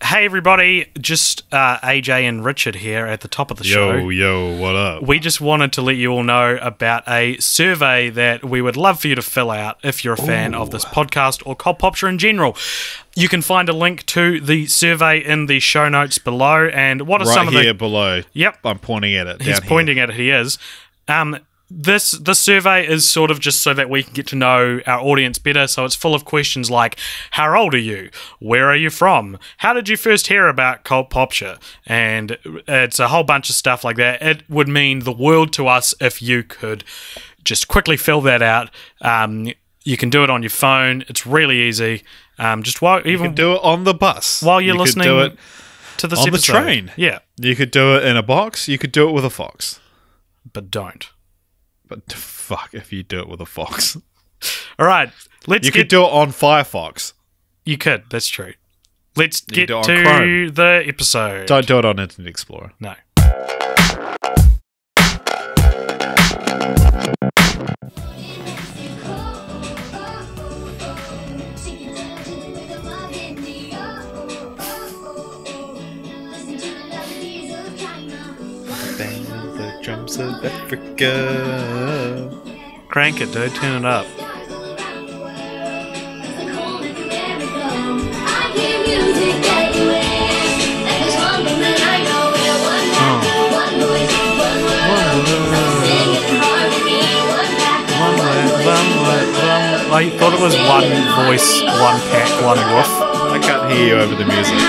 Hey everybody, just AJ and Richard here at the top of the show. Yo, what up? We just wanted to let you all know about a survey that we would love for you to fill out if you're a fan of this podcast or Cult Popture in general. You can find a link to the survey in the show notes below. And what are some of the... Right here below. Yep. I'm pointing at it. He's pointing at it, he is. This survey is sort of just so that we can get to know our audience better, so it's full of questions like, how old are you? Where are you from? How did you first hear about Cult Popture? And it's a whole bunch of stuff like that. It would mean the world to us if you could just quickly fill that out. You can do it on your phone. It's really easy. You can do it on the bus. While you're listening could do it to this on episode. the train. Yeah. You could do it in a box. You could do it with a fox. But don't. But fuck if you do it with a fox. All right, You could do it on Firefox. You could, that's true. Let's get to Chrome. the episode. Don't do it on Internet Explorer. No. Drums of Africa. Crank it, dude. Turn it up. I thought it was one voice, one pack, one woof. I can't hear you over the music.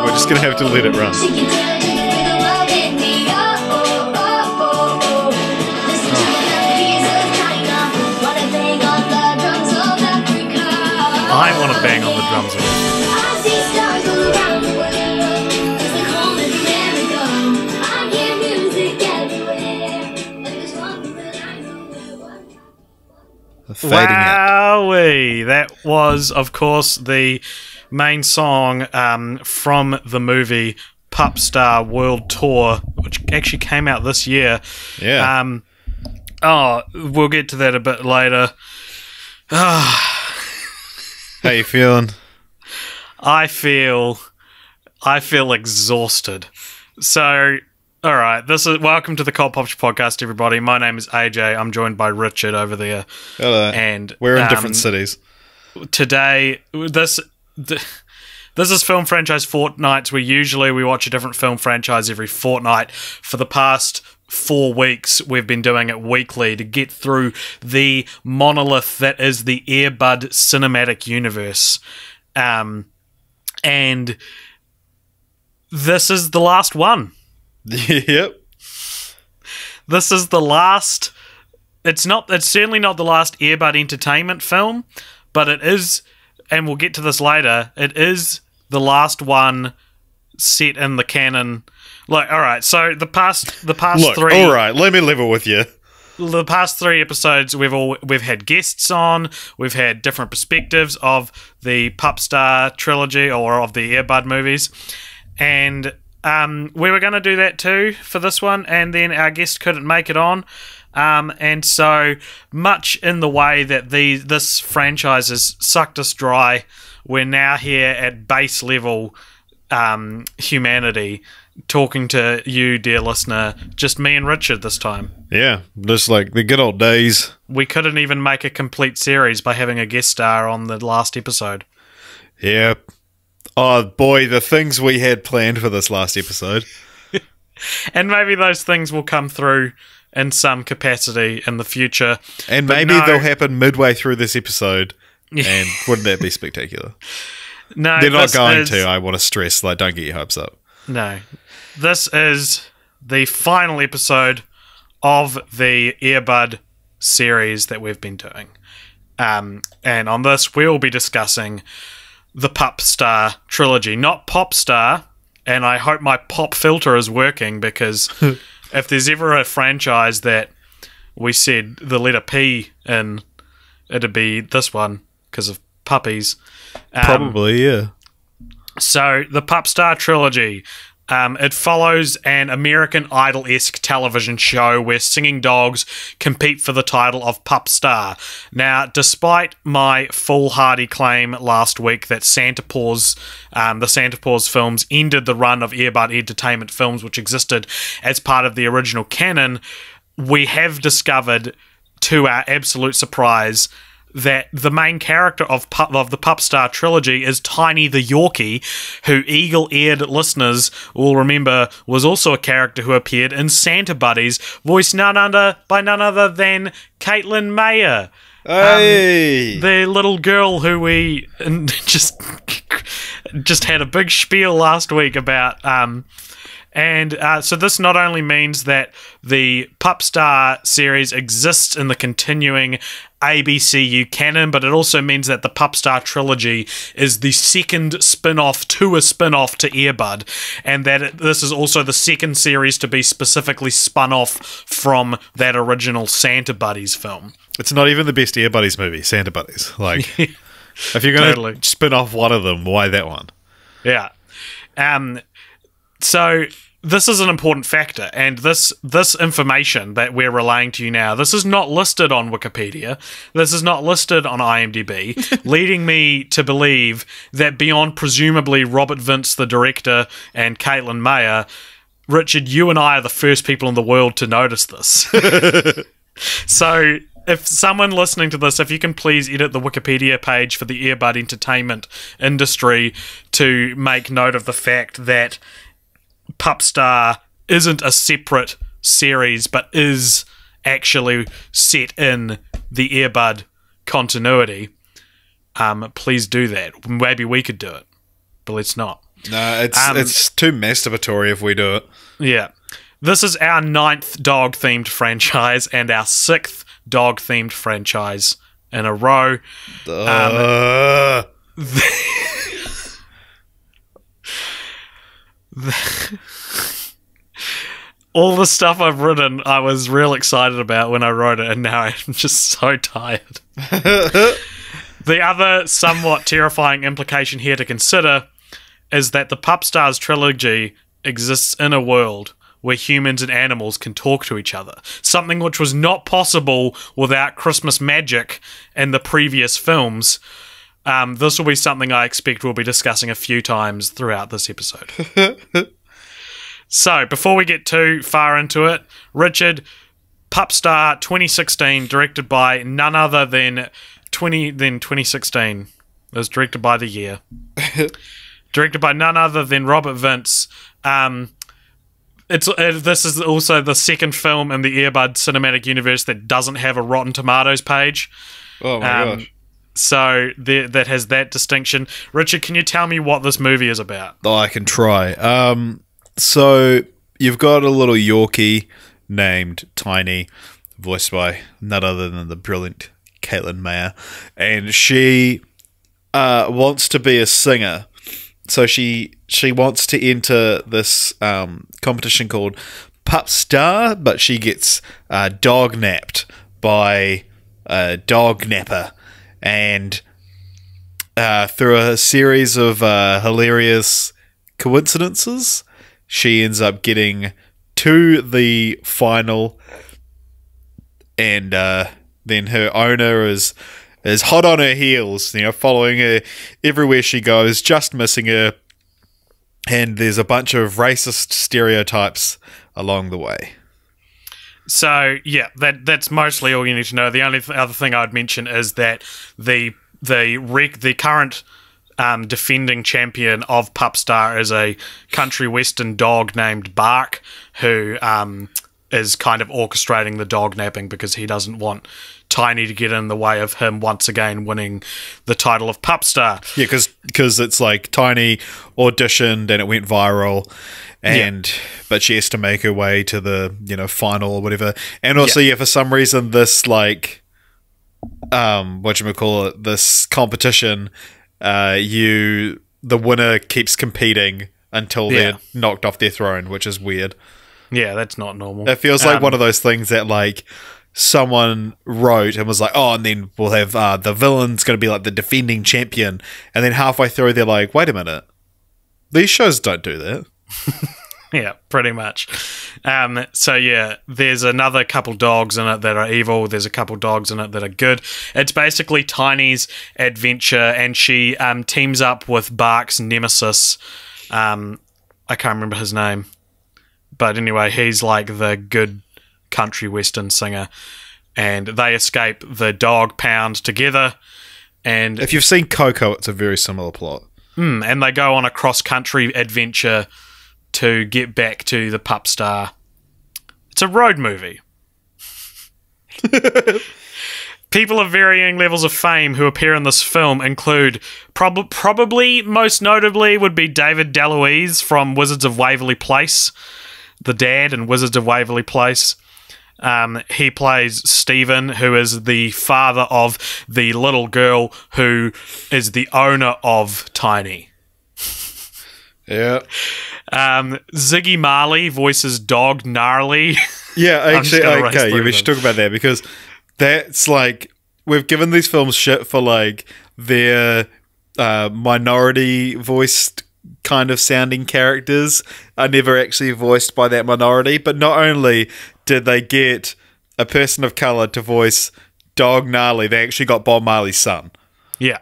We're just going to have to let it run. I want to bang on the drums. Wowee! That was, of course, the main song from the movie PUP STAR World Tour, which actually came out this year. Yeah. We'll get to that a bit later. How you feeling? I feel exhausted. So, all right, welcome to the Cult Popture podcast, everybody. My name is AJ. I'm joined by Richard over there. Hello. And we're in different cities. Today, this is film franchise Fortnights, where usually we watch a different film franchise every fortnight. For the past 4 weeks, we've been doing it weekly to get through the monolith that is the Air Bud cinematic universe. And this is the last one. Yep. This is the last... It's certainly not the last Air Bud entertainment film, but it is, and we'll get to this later, it is the last one set in the canon. Like, all right, so the past Look, three... all right, let me level with you. The past 3 episodes, we've had guests on, we've had different perspectives of the PUP STAR trilogy or of the Air Bud movies, and we were going to do that too for this one, and then our guest couldn't make it on. And so, much in the way that this franchise has sucked us dry, we're now here at base level humanity, talking to you, dear listener, just me and Richard this time. Yeah, just like the good old days. We couldn't even make a complete series by having a guest star on the last episode. Yeah. Oh boy, the things we had planned for this last episode. And maybe those things will come through in some capacity in the future. And maybe they'll happen midway through this episode. And wouldn't that be spectacular? No, they're not going to. I want to stress, like, don't get your hopes up. No. This is the final episode of the Air Bud series that we've been doing. And on this, we'll be discussing the PUP STAR trilogy, not Pop Star, and I hope my pop filter is working, because if there's ever a franchise that we said the letter P in, it'd be this one, because of puppies. Probably, yeah. So, the PUP STAR trilogy, It follows an American Idol-esque television show where singing dogs compete for the title of PUP STAR. Now, despite my foolhardy claim last week that the Santa Paws films ended the run of Earbud Entertainment films which existed as part of the original canon, we have discovered, to our absolute surprise, that the main character of the PUP STAR trilogy is Tiny the Yorkie, who eagle-eared listeners will remember was also a character who appeared in Santa Buddies, voiced by none other than Caitlin Mayer. Hey! The little girl who we just had a big spiel last week about. So this not only means that the PUP STAR series exists in the continuing ABCU canon, but it also means that the PUP STAR trilogy is the second spin-off to a spin-off to Earbud, and that this is also the second series to be specifically spun off from that original Santa Buddies film. It's not even the best Ear Buddies movie, Santa Buddies. Like, if you're going to spin off one of them, why that one? Yeah. So this is an important factor, and this information that we're relaying to you now, this is not listed on Wikipedia, this is not listed on IMDb, leading me to believe that beyond presumably Robert Vince, the director, and Caitlin Mayer, Richard, you and I are the first people in the world to notice this. So if someone listening to this, if you can please edit the Wikipedia page for the Earbud Entertainment industry to make note of the fact that PUP STAR isn't a separate series, but is actually set in the Earbud continuity. Please do that. Maybe we could do it, but let's not. No, it's too masturbatory if we do it. Yeah. This is our 9th dog-themed franchise and our 6th dog-themed franchise in a row. All the stuff I've written, I was real excited about when I wrote it, and now I'm just so tired. The other somewhat terrifying implication here to consider is that the PUP STARS trilogy exists in a world where humans and animals can talk to each other, something which was not possible without Christmas magic in the previous films. This will be something I expect we'll be discussing a few times throughout this episode. So, before we get too far into it, Richard, PUP STAR 2016, directed by none other than 2016. It was directed by the year. Directed by none other than Robert Vince. This is also the second film in the Earbud cinematic universe that doesn't have a Rotten Tomatoes page. Oh my gosh. So that has that distinction. Richard, can you tell me what this movie is about? Oh, I can try. So you've got a little Yorkie named Tiny, voiced by none other than the brilliant Caitlin Mayer, and she wants to be a singer. So she wants to enter this competition called PUP STAR, but she gets dog napped by a dog napper, and through a series of hilarious coincidences, she ends up getting to the final, and then her owner is hot on her heels, following her everywhere she goes, just missing her, and there's a bunch of racist stereotypes along the way. So, yeah, that's mostly all you need to know. The only other thing I'd mention is that the current defending champion of PUP STAR is a country western dog named Bark, who is kind of orchestrating the dog napping because he doesn't want Tiny to get in the way of him once again winning the title of PUP STAR. Yeah, because it's like Tiny auditioned and it went viral, but she has to make her way to the final or whatever. And also, for some reason, this this competition, the winner keeps competing until they're knocked off their throne, which is weird. Yeah, that's not normal. It feels like one of those things that someone wrote and was like, oh, and then we'll have the villain's going to be like the defending champion, and then halfway through they're like, wait a minute, these shows don't do that. Yeah, pretty much. So yeah, there's another couple dogs in it that are evil. There's a couple dogs in it that are good. It's basically Tiny's adventure, and she teams up with Bark's nemesis. I can't remember his name, but anyway, he's like the good country western singer, and they escape the dog pound together. And if you've seen Coco, it's a very similar plot. And they go on a cross-country adventure to get back to the Pup Star. It's a road movie. People of varying levels of fame who appear in this film include, probably most notably, would be David DeLuise from Wizards of Waverly Place, the dad in Wizards of Waverly Place. He plays Stephen, who is the father of the little girl who is the owner of Tiny. Yeah. Ziggy Marley voices Dog Gnarly. Yeah, actually, okay, yeah, we should talk about that, because that's like, we've given these films shit for like their minority voiced kind of sounding characters are never actually voiced by that minority, but not only did they get a person of color to voice Dog Gnarly, they actually got Bob Marley's son. Yeah,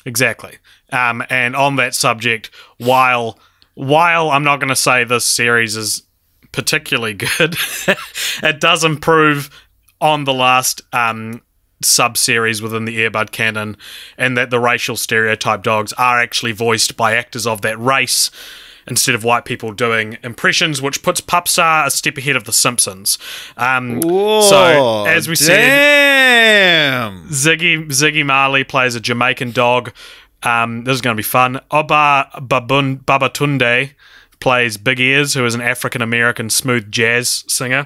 exactly. And on that subject, while I'm not going to say this series is particularly good, it does improve on the last sub-series within the Airbud canon, and that the racial stereotype dogs are actually voiced by actors of that race instead of white people doing impressions, which puts Pup Star a step ahead of The Simpsons. Whoa, so, as we said, Ziggy Marley plays a Jamaican dog. This is going to be fun. Oba Babatunde plays Big Ears, who is an African-American smooth jazz singer.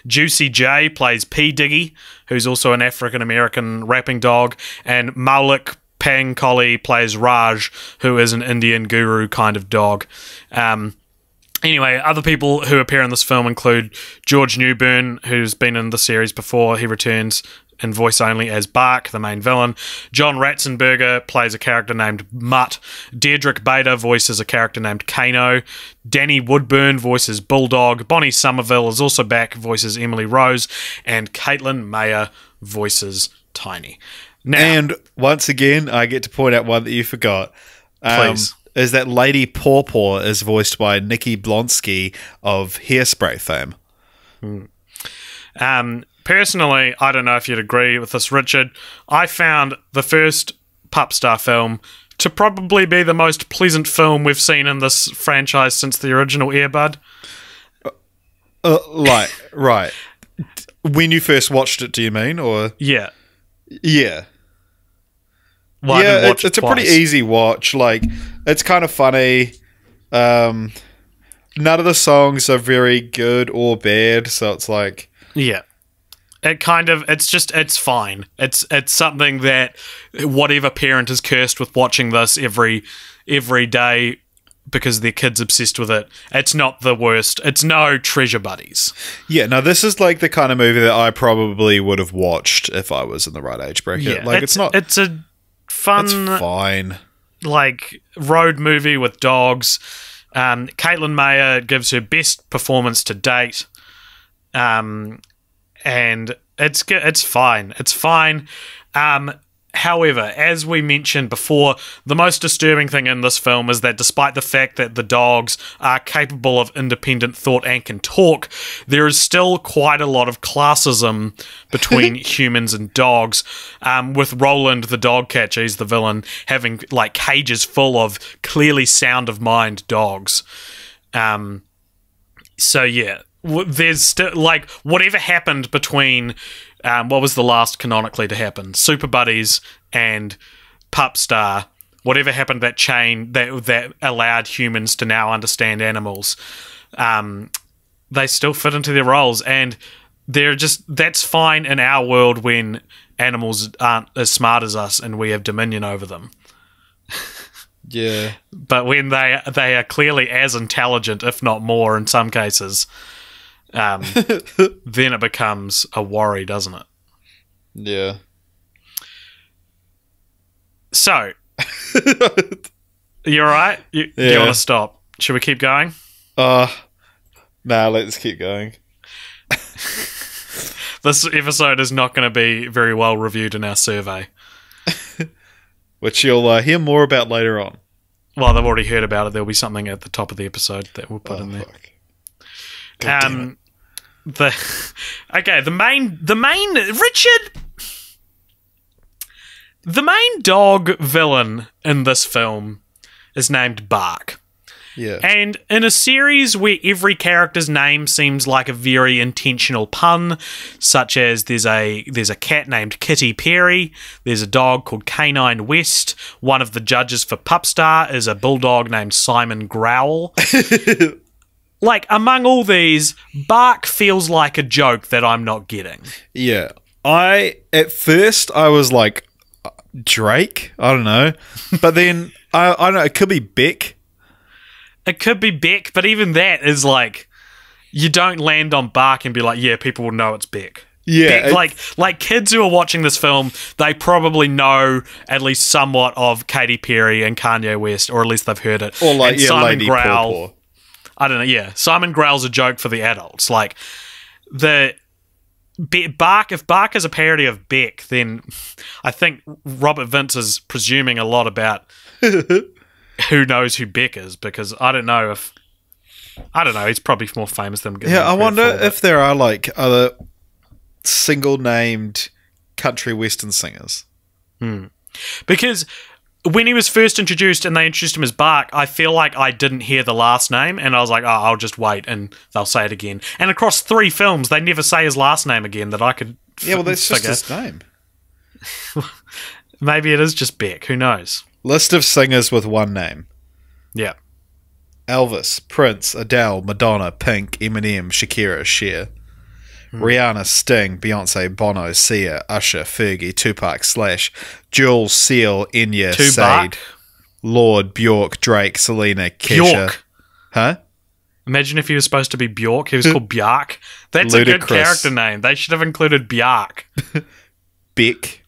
Juicy J plays P. Diggy, who's also an African-American rapping dog. And Maulik Pangkoli plays Raj, who is an Indian guru kind of dog. Anyway, other people who appear in this film include George Newbern, who's been in the series before. He returns in voice only as Bark, the main villain. John Ratzenberger plays a character named Mutt. Deirdre Bader voices a character named Kano. Danny Woodburn voices Bulldog. Bonnie Somerville is also back, voices Emily Rose. And Caitlin Mayer voices Tiny. Now, and once again, I get to point out one that you forgot. Please. Is that Lady Pawpaw is voiced by Nikki Blonsky of Hairspray fame. Personally, I don't know if you'd agree with this, Richard. I found the first Pup Star film to probably be the most pleasant film we've seen in this franchise since the original Airbud. Right. When you first watched it, do you mean? Or yeah. Yeah. Well, yeah, it's a pretty easy watch. Like, it's kind of funny. None of the songs are very good or bad, so it's like... Yeah. It's fine. It's something that whatever parent is cursed with watching this every day because their kid's obsessed with it, it's not the worst. It's no Treasure Buddies. Yeah, no, this is like the kind of movie that I probably would have watched if I was in the right age bracket. Yeah, like, it's not... It's a fun... It's fine. Like, road movie with dogs. Caitlin Mayer gives her best performance to date. And it's good. It's fine. It's fine. However, as we mentioned before, the most disturbing thing in this film is that despite the fact that the dogs are capable of independent thought and can talk, there is still quite a lot of classism between humans and dogs, with Roland, the dog catcher, he's the villain, having like cages full of clearly sound of mind dogs. So yeah, there's still, like, whatever happened between what was the last canonically to happen, Super Buddies and Pup Star, whatever happened, that chain that allowed humans to now understand animals, they still fit into their roles, and that's fine in our world when animals aren't as smart as us and we have dominion over them. Yeah. But when they are clearly as intelligent, if not more in some cases, then it becomes a worry, doesn't it? Yeah. So, you all right? Do you want to stop? Should we keep going? Nah, let's keep going. This episode is not going to be very well reviewed in our survey. Which you'll hear more about later on. Well, they've already heard about it. There'll be something at the top of the episode that we'll put in there. Fuck. God damn it. The main Richard. The main dog villain in this film is named Bark. Yeah. And in a series where every character's name seems like a very intentional pun, such as there's a cat named Kitty Perry, there's a dog called Canine West, one of the judges for PUP STAR is a bulldog named Simon Growl. Like, among all these, Bark feels like a joke that I'm not getting. Yeah. At first, I was like, Drake? I don't know. But then, I don't know, it could be Beck. It could be Beck, but even that is like, you don't land on Bark and be like, yeah, people will know it's Beck. Yeah. Beck, like kids who are watching this film, they probably know at least somewhat of Katy Perry and Kanye West, or at least they've heard it. Or like, and yeah, Simon Lady Growl, Paw Paw. I don't know, yeah. Simon Growl's a joke for the adults. Like, Bark, if Bark is a parody of Beck, then I think Robert Vince is presuming a lot about who knows who Beck is, because I don't know, he's probably more famous than Yeah, I wonder if there are like other single named country western singers. Because when he was first introduced and they introduced him as Bark, I feel like I didn't hear the last name, and I was like, oh, I'll just wait and they'll say it again. And across 3 films, they never say his last name again that I could Yeah, well, that's figure. just his name. Maybe it is just Beck, who knows? List of singers with one name. Yeah. Elvis, Prince, Adele, Madonna, Pink, Eminem, Shakira, Cher. Rihanna, Sting, Beyonce, Bono, Sia, Usher, Fergie, Tupac, Slash, Jules, Seal, Enya, Sade, Lord, Bjork, Drake, Selena, Kesha. Bjork. Huh? Imagine if he was supposed to be Bjork. He was called Bjark. That's Ludicrous. a good character name. They should have included Bjark. Beck.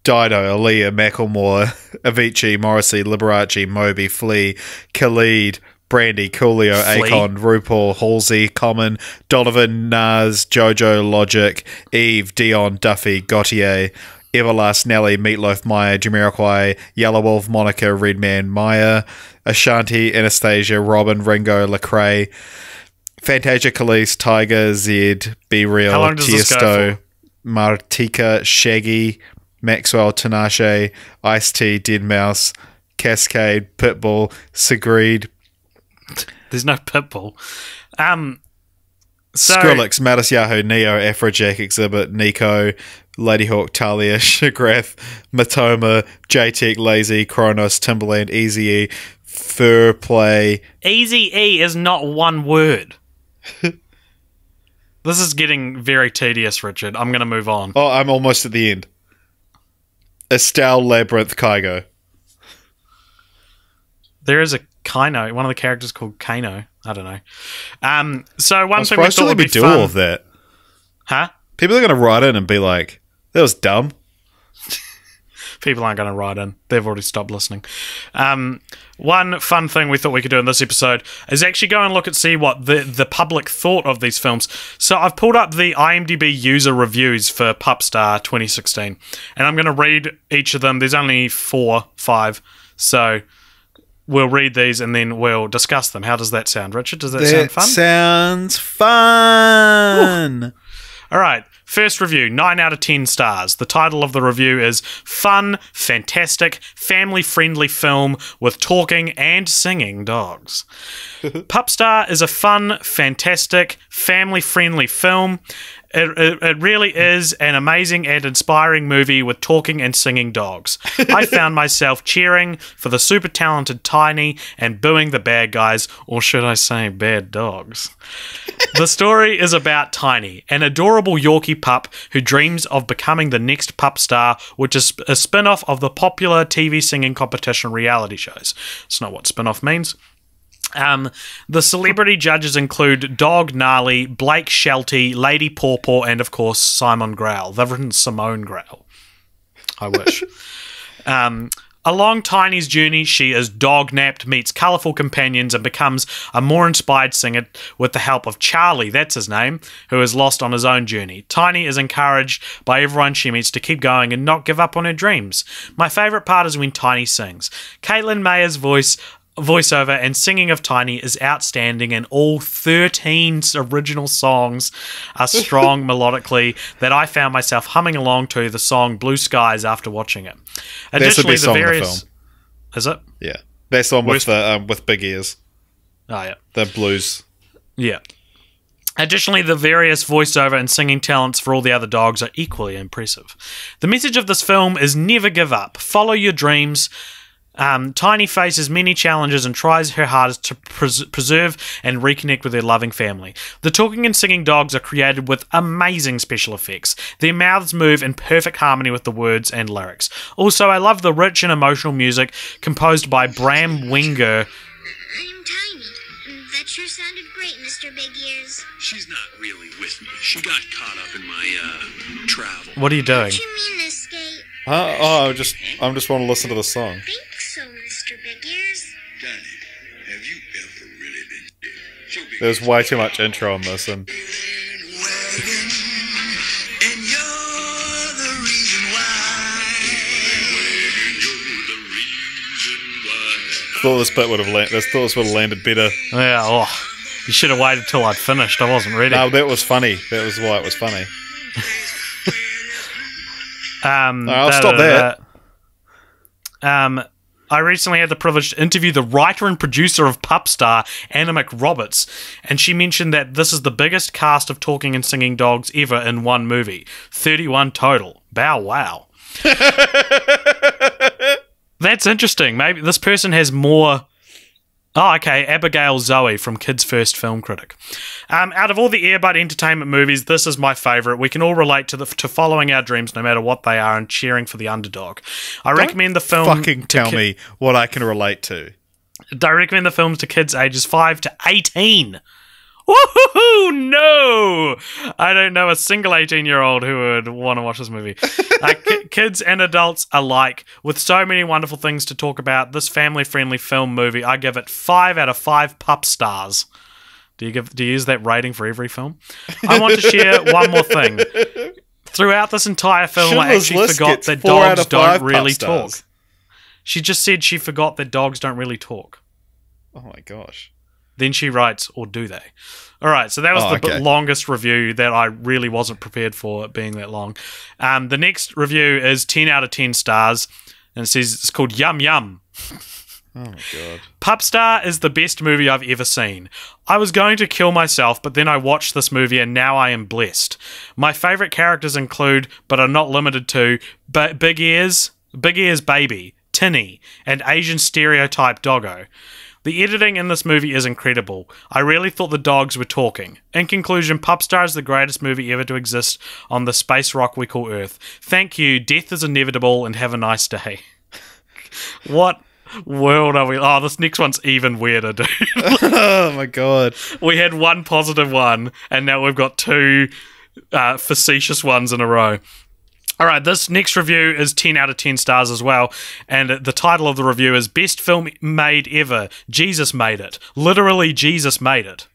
Dido, Aaliyah, Macklemore, Avicii, Morrissey, Liberace, Moby, Flea, Khalid, Brandy, Coolio, Flea. Akon, RuPaul, Halsey, Common, Donovan, Nas, Jojo, Logic, Eve, Dion, Duffy, Gautier, Everlast, Nelly, Meatloaf, Maya, Jamiroquai, Yellow Wolf, Monica, Redman, Maya, Ashanti, Anastasia, Robin, Ringo, Lecrae, Fantasia, Khalees, Tiger, Zed, Be Real, How long does this go Tiesto, for? Martika, Shaggy, Maxwell, Tinashe, Ice-T, Deadmau5, Cascade, Pitbull, Sigrid, There's no Pitbull. Skrillex, Mattis Yahoo, Neo, Afrojack, Exhibit, Nico, Ladyhawk, Talia, Shagrath, Matoma, JTech, Lazy, Kronos, Timberland, Eazy-E, Fur Play. Eazy-E is not one word. This is getting very tedious, Richard. I'm going to move on. Oh, I'm almost at the end. Estelle, Labyrinth, Kygo. There is a Kano, one of the characters called Kano. I don't know. So one thing we Surprised thought would we be do fun. all of that. Huh? People are going to write in and be like, that was dumb. People aren't going to write in. They've already stopped listening. One fun thing we thought we could do in this episode is actually go and look and see what the public thought of these films. So I've pulled up the IMDb user reviews for PUP STAR 2016, and I'm going to read each of them. There's only 5, so we'll read these and then we'll discuss them. How does that sound, Richard? Does that sound fun? Sounds fun. Ooh. All right. First review, 9 out of 10 stars. The title of the review is Fun, Fantastic, Family-Friendly Film with Talking and Singing Dogs. PUP STAR is a fun, fantastic, family-friendly film. It really is an amazing and inspiring movie with talking and singing dogs. I found myself cheering for the super talented Tiny and booing the bad guys, or should I say bad dogs. The story is about Tiny, an adorable Yorkie pup who dreams of becoming the next PUP star, which is a spin-off of the popular TV singing competition reality shows. It's not what spin-off means. The celebrity judges include Dog Gnarly, Blake Shelty, Lady Paw Paw, and of course Simon Growl. They've written Simone Growl. I wish. Along Tiny's journey, she is dog-napped, meets colourful companions, and becomes a more inspired singer with the help of Charlie, that's his name, who is lost on his own journey. Tiny is encouraged by everyone she meets to keep going and not give up on her dreams. My favourite part is when Tiny sings. Caitlin Mayer's voiceover and singing of Tiny is outstanding, and all 13 original songs are strong melodically that I found myself humming along to the song Blue Skies after watching it. Additionally, the film. Is it? Yeah. That's the one with big ears. Oh, yeah. The blues. Yeah. Additionally, the various voiceover and singing talents for all the other dogs are equally impressive. The message of this film is never give up. Follow your dreams. Tiny faces many challenges and tries her hardest to preserve and reconnect with her loving family. The talking and singing dogs are created with amazing special effects. Their mouths move in perfect harmony with the words and lyrics. Also, I love the rich and emotional music composed by Bram Wenger. I'm Tiny. That sure sounded great, Mr. Big Ears. She's not really with me. She got caught up in my, travel. What are you doing? What do you mean, Escape? I just want to listen to the song. Think so, Mr. Big Ears. Tiny, have you ever really been dead? There's way too much intro on this, and thought this bit would have landed better. Yeah, you should have waited till I'd finished. I wasn't ready. No, that was funny. That was why it was funny. I'll stop that. I recently had the privilege to interview the writer and producer of PUP STAR, Anna McRoberts, and she mentioned that this is the biggest cast of talking and singing dogs ever in one movie. 31 total. Bow wow. That's interesting. Maybe this person has more... Oh, okay, Abigail Zoe from Kids First Film Critic. Out of all the Earbud Entertainment movies, this is my favourite. We can all relate to following our dreams no matter what they are and cheering for the underdog. I recommend the film... Fucking tell me what I can relate to. I recommend the films to kids ages 5 to 18. Woohoo! No! I don't know a single 18-year-old who would want to watch this movie. Kids and adults alike. With so many wonderful things to talk about, this family-friendly film movie, I give it 5 out of 5 PUP stars. Do you use that rating for every film? I want to share one more thing. Throughout this entire film, I actually forgot that dogs don't really talk. She just said she forgot that dogs don't really talk. Oh my gosh. Then she writes, or do they? All right, so that was the longest review that I really wasn't prepared for it being that long. The next review is 10 out of 10 stars, and it says it's called Yum Yum. Oh my god. PUP STAR is the best movie I've ever seen. I was going to kill myself, but then I watched this movie and now I am blessed. My favourite characters include, but are not limited to, Big Ears Baby, Tinny, and Asian stereotype Doggo. The editing in this movie is incredible. I really thought the dogs were talking. In conclusion, PUP STAR is the greatest movie ever to exist on the space rock we call Earth. Thank you, death is inevitable, and have a nice day. What world are we... Oh, this next one's even weirder, dude. Oh my god. We had one positive one, and now we've got two facetious ones in a row. All right, this next review is 10 out of 10 stars as well, and the title of the review is Best Film Made Ever. Jesus made it. Literally, Jesus made it.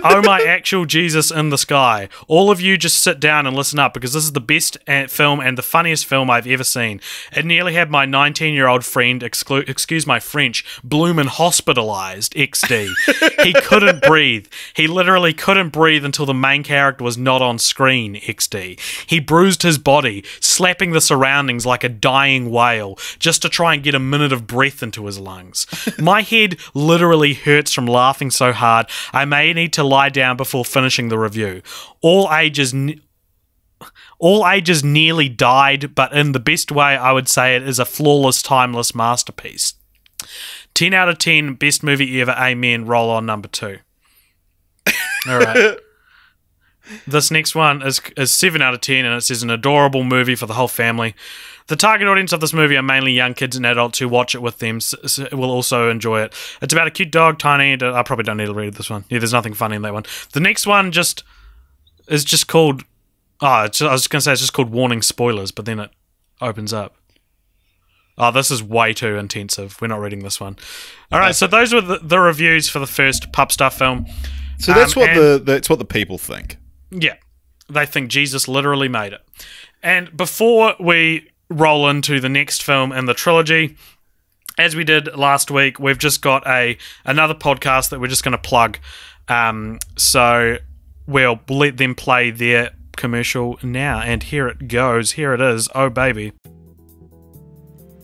Oh my actual Jesus in the sky. All of you just sit down and listen up because this is the best film and the funniest film I've ever seen. It nearly had my 19-year-old friend, excuse my French, bloomin' hospitalized, XD. He couldn't breathe. He literally couldn't breathe until the main character was not on screen, XD. He bruised his body, slapping the surroundings like a dying whale just to try and get a minute of breath into his lungs. My head literally hurts from laughing so hard I may need to lie down before finishing the review. All ages nearly died, but in the best way I would say it is a flawless, timeless masterpiece. 10 out of 10, best movie ever, amen, roll on number 2. Alright. This next one is 7 out of 10, and it says an adorable movie for the whole family. The target audience of this movie are mainly young kids and adults who watch it with them so will also enjoy it. It's about a cute dog, Tiny. I probably don't need to read this one. Yeah, there's nothing funny in that one. The next one is just called... I was just going to say it's just called Warning Spoilers, but then it opens up. Oh, this is way too intensive. We're not reading this one. All right, so those were the reviews for the first Pup Star film. So that's what the people think. Yeah, they think Jesus literally made it. And before we roll into the next film in the trilogy, as we did last week, we've just got another podcast that we're just going to plug. So we'll let them play their commercial now. And here it goes. Here it is. Oh, baby.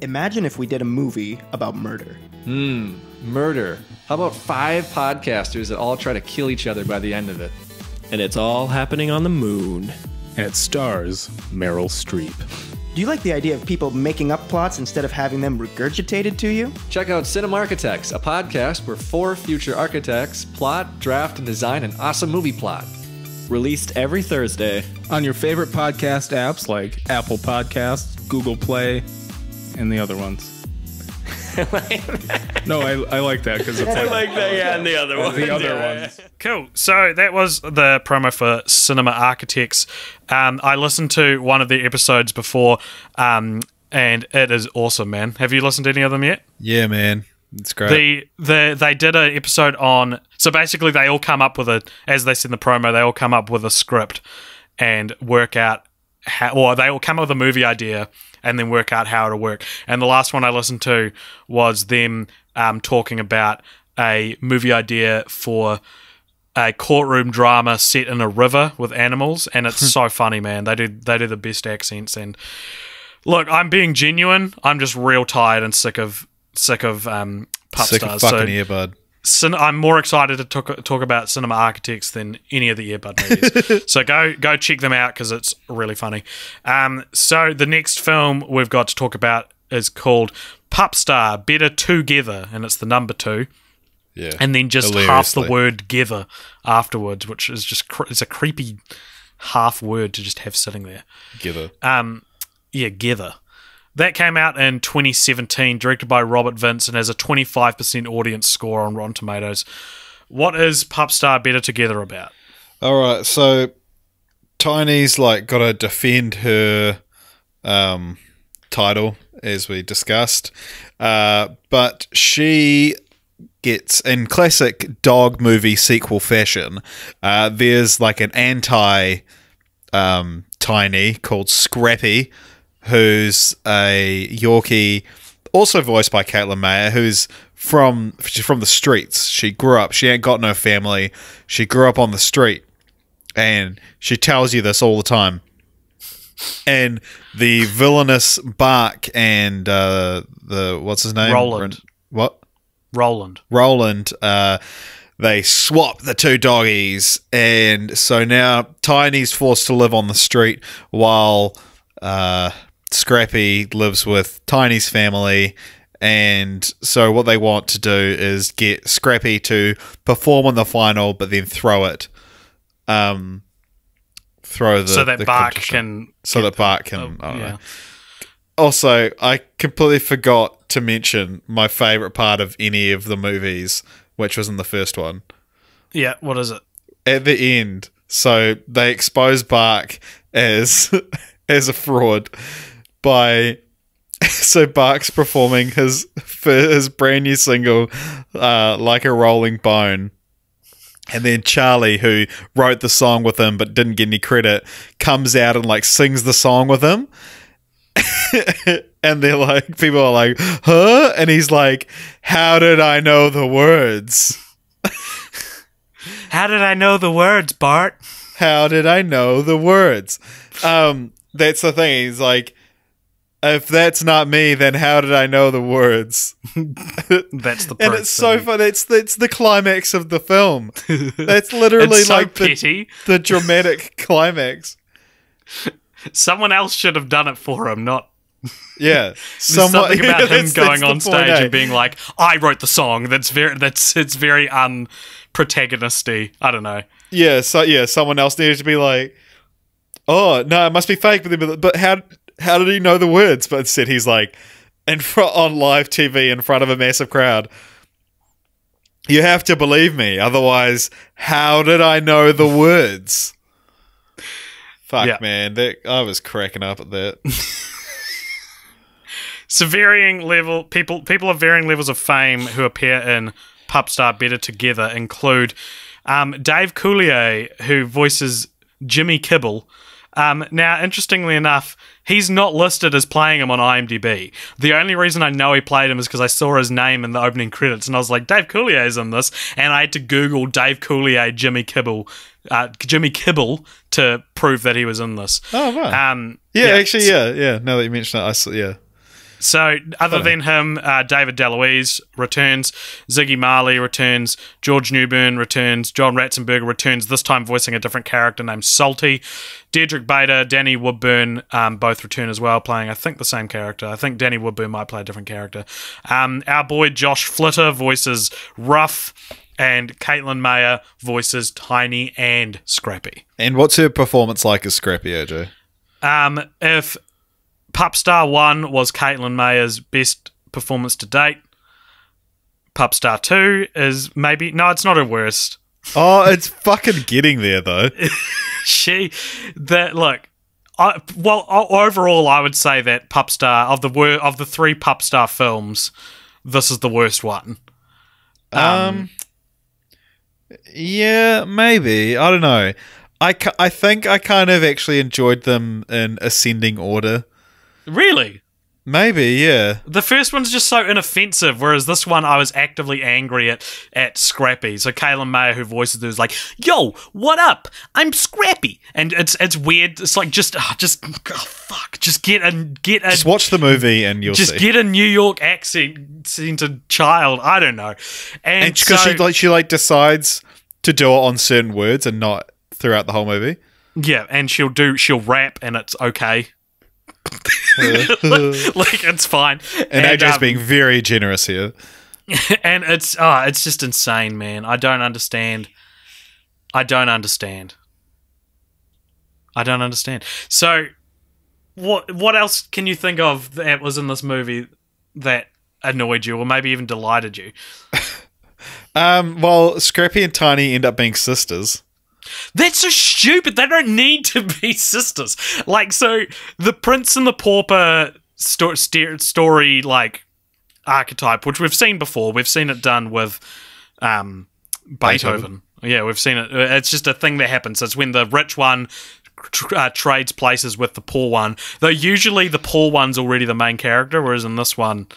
Imagine if we did a movie about murder. Murder. How about 5 podcasters that all try to kill each other by the end of it? And it's all happening on the moon. And it stars Meryl Streep. Do you like the idea of people making up plots instead of having them regurgitated to you? Check out Cinema Architects, a podcast where 4 future architects plot, draft, and design an awesome movie plot. Released every Thursday. On your favorite podcast apps like Apple Podcasts, Google Play, and the other ones. No, I like that because it's I like that, yeah, and the other ones. The other ones. Cool. So that was the promo for Cinema Architects. I listened to one of the episodes before, and it is awesome, man. Have you listened to any of them yet? Yeah, man. It's great. They did an episode on... So basically they all come up with as they said in the promo, they all come up with a script and work out or they all come up with a movie idea and then work out how it'll work. And the last one I listened to was them talking about a movie idea for a courtroom drama set in a river with animals, and it's so funny, man. They do the best accents. And look, I'm being genuine. I'm just real tired and sick of Pup Stars. Sick of fucking Earbud. I'm more excited to talk about Cinema Architects than any of the Earbud movies. So go check them out because it's really funny. So the next film we've got to talk about is called Pup Star, Better Together, and it's the number 2. Yeah, and then just half the word "gether" afterwards, which is just it's a creepy half word to just have sitting there. Gether. Yeah, Gether. That came out in 2017, directed by Robert Vince, and has a 25% audience score on Rotten Tomatoes. What is Pup Star Better Together about? All right, so Tiny's got to defend her title, as we discussed, but she gets, in classic dog movie sequel fashion, there's an anti Tiny called Scrappy, who's a Yorkie, also voiced by Caitlin Mayer, who's from the streets. She ain't got no family. She grew up on the street, and she tells you this all the time. And the villainous Bark and what's his name? Roland. What? Roland. They swap the 2 doggies, and so now Tiny's forced to live on the street while Scrappy lives with Tiny's family. And so what they want to do is get Scrappy to perform in the final, but then throw it. So that Bark can... I don't yeah. know. Also, I completely forgot to mention my favourite part of any of the movies, which was in the first one. Yeah, what is it? At the end, so they expose Bark as a fraud by... So Bark's performing his brand new single, Like a Rolling Bone. And then Charlie, who wrote the song with him but didn't get any credit, comes out and sings the song with him. And they're people are like, huh? And he's like, how did I know the words? How did I know the words, Bart? How did I know the words? That's the thing. He's like, if that's not me, then how did I know the words? That's the and it's so fun. It's the climax of the film. That's literally it's so petty. The dramatic climax. Someone else should have done it for him, not... Yeah. Something about him going on stage and being like, I wrote the song. It's very unprotagonisty. I don't know. Yeah, someone else needed to be like, oh, no, it must be fake. But how did he know the words? But instead he's like, on live TV in front of a massive crowd, you have to believe me. Otherwise, how did I know the words? Fuck, yeah. Man. I was cracking up at that. So varying level people of varying levels of fame who appear in Pup Star Better Together include Dave Coulier, who voices Jimmy Kibble. Now, interestingly enough, he's not listed as playing him on IMDb. The only reason I know he played him is because I saw his name in the opening credits, and I was like, Dave Coulier is in this, and I had to Google Dave Coulier, Jimmy Kibble to prove that he was in this. Oh, right. Yeah. Now that you mention it, I saw, yeah. So, other than him, David DeLuise returns, Ziggy Marley returns, George Newbern returns, John Ratzenberger returns, this time voicing a different character named Salty. Deirdre Bader, Danny Woodburn both return as well, playing, I think, the same character. I think Danny Woodburn might play a different character. Our boy Josh Flitter voices Ruff, and Caitlin Mayer voices Tiny and Scrappy. And what's her performance like as Scrappy, AJ? If Pup Star 1 was Caitlin Mayer's best performance to date, Pup Star 2 is maybe... No, it's not her worst. Oh, it's fucking getting there, though. Overall, I would say that Pup Star, of the 3 Pup Star films, this is the worst one. Yeah, maybe. I don't know. I think I kind of actually enjoyed them in ascending order. Really? Maybe, yeah. The first one's just so inoffensive, whereas this one I was actively angry at Scrappy. So Caitlin Mayer, who voices it, was like, "Yo, what up? I'm Scrappy," and it's weird. It's like just watch the movie and you'll see. Get a New York accented child. I don't know, and because she decides to do it on certain words and not throughout the whole movie. Yeah, and she'll rap and it's okay. like it's fine, and AJ's being very generous here, and it's just insane, man. I don't understand. So, what else can you think of that was in this movie that annoyed you, or maybe even delighted you? Well, Scrappy and Tiny end up being sisters. That's so stupid. They don't need to be sisters. Like, so the Prince and the Pauper story, like, archetype, which we've seen before. We've seen it done with Beethoven. Yeah, we've seen it. It's just a thing that happens. It's when the rich one trades places with the poor one. Though usually the poor one's already the main character, whereas in this one,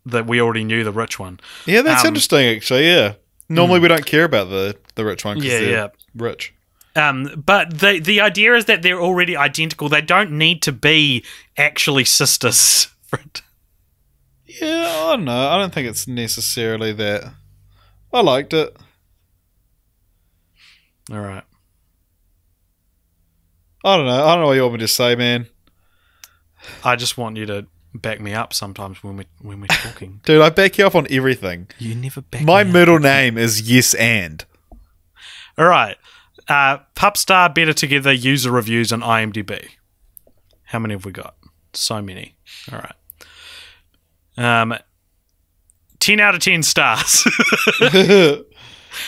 that we already knew the rich one. Yeah, that's interesting, actually, yeah. Normally we don't care about the rich one because they're rich. But the idea is that they're already identical. They don't need to be actually sisters. Yeah, I don't know. I don't think it's necessarily that. I liked it. All right. I don't know. I don't know what you want me to say, man. I just want you to back me up sometimes when we're talking. Dude, I back you up on everything. You never back me up. My middle name is Yes And. All right. Pup Star Better Together user reviews on IMDb. How many have we got? So many. All right. 10 out of 10 stars.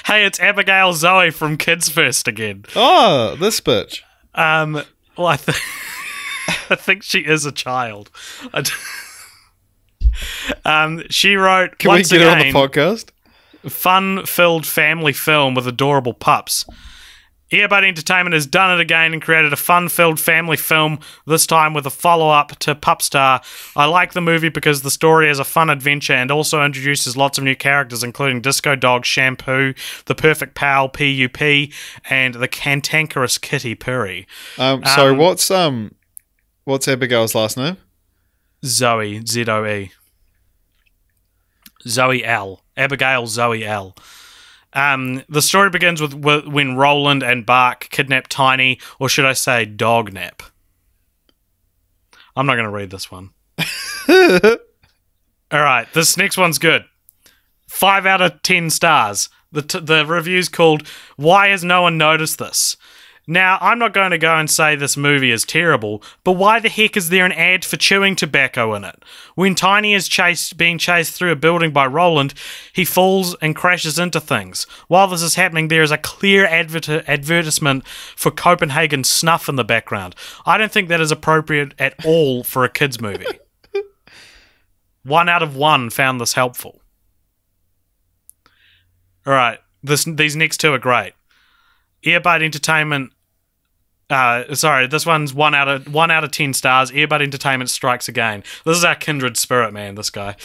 Hey, it's Abigail Zoe from Kids First again. Oh, this bitch. Well, I think she is a child. She wrote, Can once we get again, her on the podcast? Fun-filled family film with adorable pups. Earbud Entertainment has done it again and created a fun-filled family film, this time with a follow-up to Pup Star. I like the movie because the story is a fun adventure and also introduces lots of new characters, including Disco Dog Shampoo, the Perfect Pal PUP, and the Cantankerous Kitty Purry. Sorry, what's Abigail's last name? Zoe, Z-O-E. Zoe L. Abigail Zoe L. The story begins with when Roland and Bark kidnap Tiny, or should I say Dognap. I'm not going to read this one. Alright, this next one's good. 5 out of 10 stars. The review's called, Why Has No One Noticed This? Now, I'm not going to go and say this movie is terrible, but why the heck is there an ad for chewing tobacco in it? When Tiny is being chased through a building by Roland, he falls and crashes into things. While this is happening, there is a clear advertisement for Copenhagen Snuff in the background. I don't think that is appropriate at all for a kids' movie. 1 out of 1 found this helpful. All right, these next two are great. Earbud Entertainment. This one's 1 out of 10 stars. Earbud Entertainment strikes again. This is our kindred spirit, man. This guy.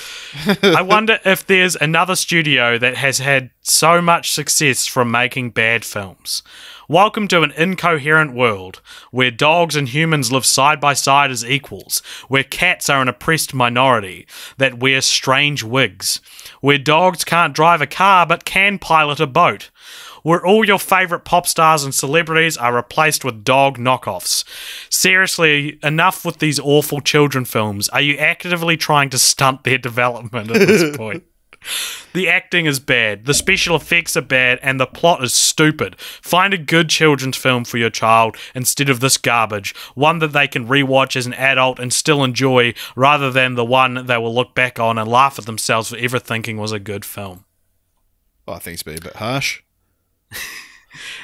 I wonder if there's another studio that has had so much success from making bad films. Welcome to an incoherent world where dogs and humans live side by side as equals, where cats are an oppressed minority that wear strange wigs, where dogs can't drive a car but can pilot a boat, where all your favourite pop stars and celebrities are replaced with dog knockoffs. Seriously, enough with these awful children films. Are you actively trying to stunt their development at this point? The acting is bad, the special effects are bad, and the plot is stupid. Find a good children's film for your child instead of this garbage, one that they can rewatch as an adult and still enjoy, rather than the one they will look back on and laugh at themselves for ever thinking was a good film. Well, I think it's been a bit harsh.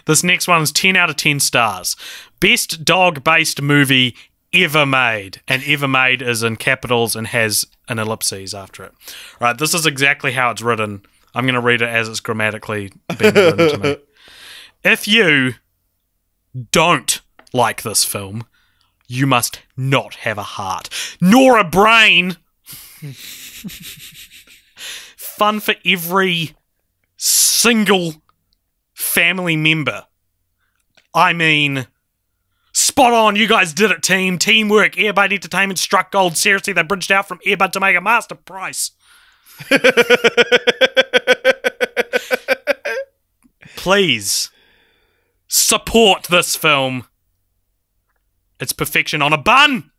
This next one is 10 out of 10 stars. Best dog-based movie ever made. And ever made is in capitals and has an ellipses after it. Right, this is exactly how it's written. I'm going to read it as it's grammatically been written to me. If you don't like this film, you must not have a heart, nor a brain. Fun for every single family member. I mean, spot on, you guys did it, team. Teamwork. Earbud Entertainment struck gold. Seriously, they bridged out from Earbud to make a master price. Please support this film. It's perfection on a bun.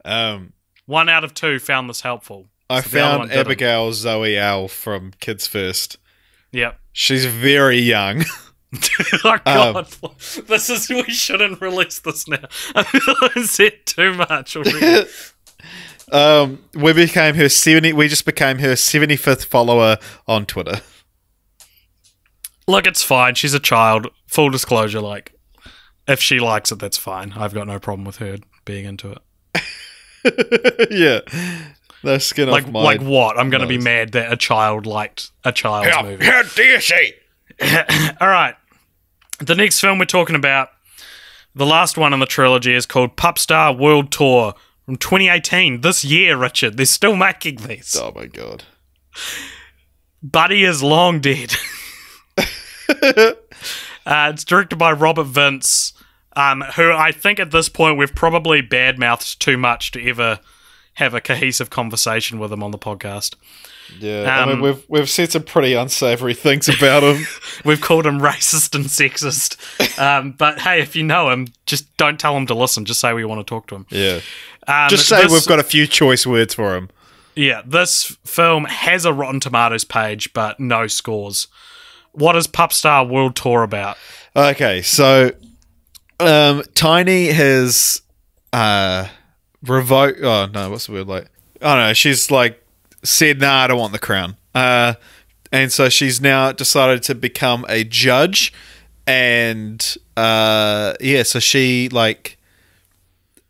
1 out of 2 found this helpful. I found Abigail Zoe Al from Kids First. Yep. She's very young. Oh God! We shouldn't release this now. Is it too much already? We just became her 75th follower on Twitter. Look, it's fine. She's a child. Full disclosure, like, if she likes it, that's fine. I've got no problem with her being into it. Yeah. No skin off my like what? I'm going to be mad that a child liked a child's movie. How dare she? All right. The next film we're talking about, the last one in the trilogy, is called PUP STAR World Tour from 2018. This year, Richard. They're still making these. Oh, my God. Buddy is long dead. It's directed by Robert Vince, who I think at this point we've probably badmouthed too much to ever have a cohesive conversation with him on the podcast. Yeah, I mean, we've said some pretty unsavory things about him. We've called him racist and sexist. But hey, if you know him, just don't tell him to listen. Just say we want to talk to him. Yeah. Just say we've got a few choice words for him. Yeah, this film has a Rotten Tomatoes page, but no scores. What is PUP STAR World Tour about? Okay, so Tiny has revoked... Oh, no, what's the word? Like, I don't know, she's like said, nah, I don't want the crown. And so she's now decided to become a judge. And, so she, like,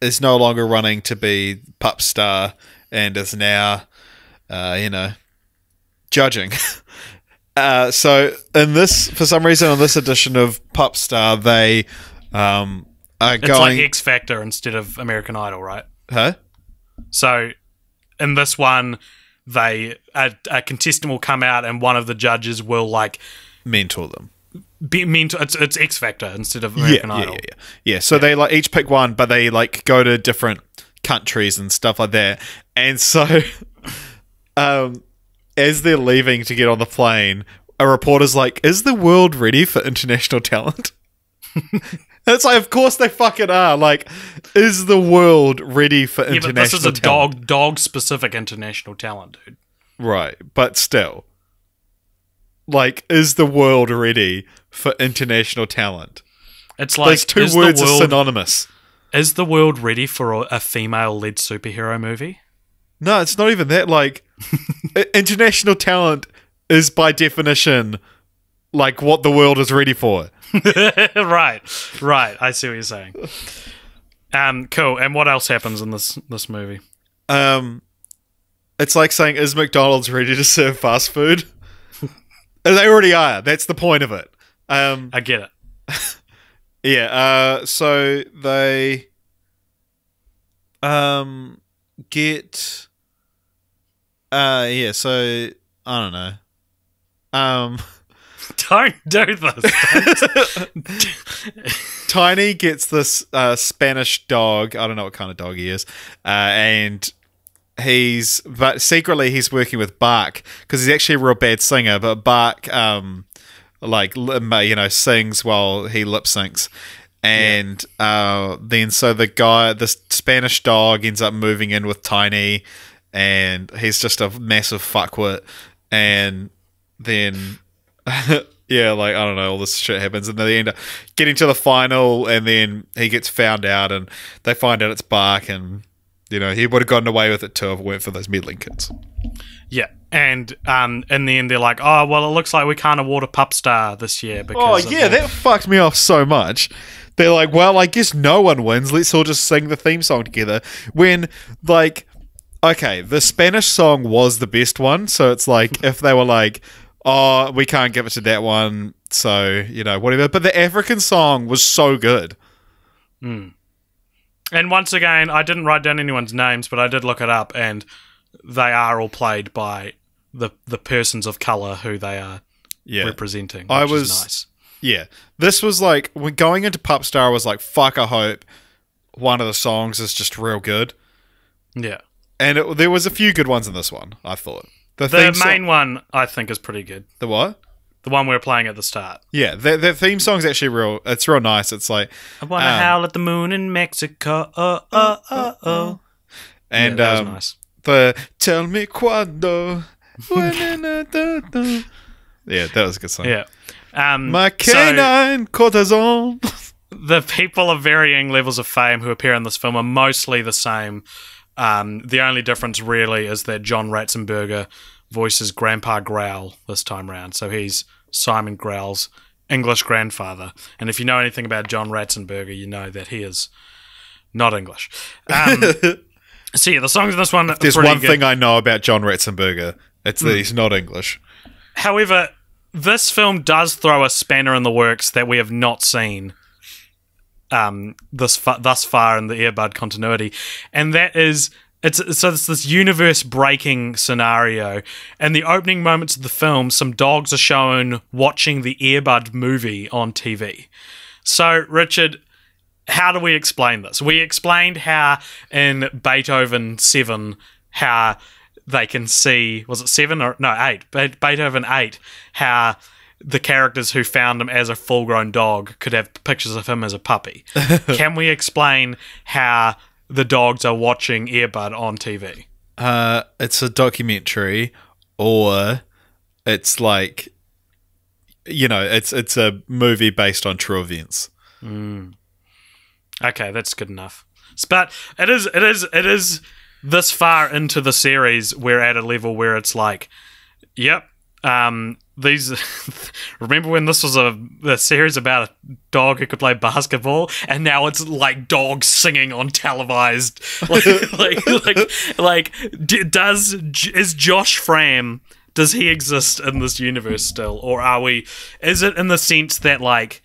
is no longer running to be PUP STAR and is now, judging. So in this, for some reason, on this edition of PUP STAR, they it's like X Factor instead of American Idol, right? Huh? So in this one, a contestant will come out and one of the judges will like mentor them. It's X Factor instead of American Idol. Yeah. So they like each pick one, but they like go to different countries and stuff like that. And so, as they're leaving to get on the plane, a reporter's like, "Is the world ready for international talent?" It's like, of course they fucking are. Like, is the world ready for international talent? Yeah, but this is a dog-specific international talent, dude. Right, but still. Like, is the world ready for international talent? It's like... Those two words are synonymous. Is the world ready for a female-led superhero movie? No, it's not even that. Like, international talent is by definition, like, what the world is ready for. Right. I see what you're saying. Cool. And what else happens in this movie? It's like saying, is McDonald's ready to serve fast food? And they already are. That's the point of it. I get it. Yeah, so they get yeah, so I don't know. Don't do this. Tiny gets this Spanish dog. I don't know what kind of dog he is. And but secretly he's working with Bark because he's actually a real bad singer, but Bark sings while he lip syncs. And then so the Spanish dog ends up moving in with Tiny, and he's just a massive fuckwit. And then yeah, like I don't know, all this shit happens, and they end up getting to the final, and then he gets found out, and they find out it's Bark, and he would have gotten away with it too if it weren't for those meddling kids. Yeah, and in the end they're like, oh well, it looks like we can't award a PUP Star this year because that fucked me off so much. They're like, well, I guess no one wins. Let's all just sing the theme song together. When, like, okay, the Spanish song was the best one, so it's like if they were like, oh, we can't give it to that one, so, whatever. But the African song was so good. Mm. And once again, I didn't write down anyone's names, but I did look it up, and they are all played by the persons of colour who they are representing, which is nice. Yeah. This was like, when going into PUP Star, I was like, fuck, I hope one of the songs is just real good. Yeah. And there was a few good ones in this one, I thought. The main one, I think, is pretty good. The what? The one we were playing at the start. Yeah, the theme song's actually it's real nice. It's like, I wanna howl at the moon in Mexico. And that was nice. The Tell Me Cuando. Yeah, that was a good song. Yeah. My canine corazon. The people of varying levels of fame who appear in this film are mostly the same. The only difference really is that John Ratzenberger voices Grandpa Growl this time round. So he's Simon Growl's English grandfather. And if you know anything about John Ratzenberger, you know that he is not English. So yeah, the songs in this one are There's pretty one good. thing I know about John Ratzenberger. It's that he's not English. However, this film does throw a spanner in the works that we have not seen thus far in the Earbud continuity, and that is it's this universe-breaking scenario. In the opening moments of the film, some dogs are shown watching the Earbud movie on TV. So, Richard, how do we explain this? We explained how in Beethoven 7, how they can see, was it 7 or no 8? Beethoven 8, how the characters who found him as a full-grown dog could have pictures of him as a puppy. Can we explain how the dogs are watching Earbud on TV? It's a documentary, or it's like, it's a movie based on true events. Okay, that's good enough. But it is this far into the series, we're at a level where it's like, yep, these remember when this was a series about a dog who could play basketball, and now it's like dogs singing on televised is Josh Fram, does he exist in this universe still, or is it in the sense that like